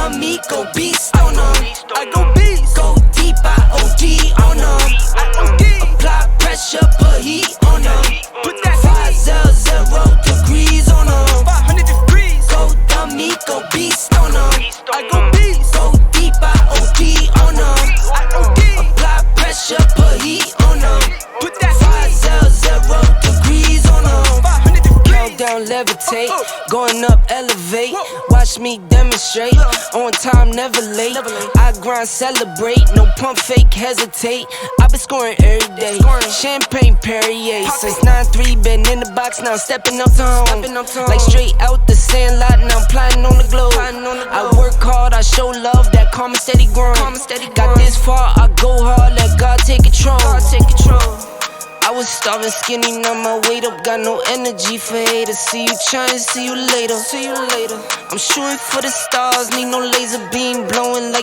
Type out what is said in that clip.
dumb me, go beast on them. I go beast. Go deep, I OD on them. Apply pressure, put heat on them. Put that 500 degrees on them. 500 degrees. Go dumb me, go beast on them. I go beast. Go deep, I OD on them. Apply pressure, put heat on them. Put that 500 degrees on them. 500 degrees. Countdown, levitate, going up, elevate. Watch me demonstrate. On time, never late. I grind, celebrate. No pump, fake, hesitate. I been scoring every day. Champagne, Perrier. Since 9-3, been in the box, now I'm stepping up to home. Like straight out the sandlot, now I'm plotting on the globe. I work hard, I show love, that karma steady growing. Got this far, I go hard, let God take control. I was starving skinny, now my weight up, got no energy for haters. See you trying, see you later. I'm shooting for the stars, need no laser beam blowing like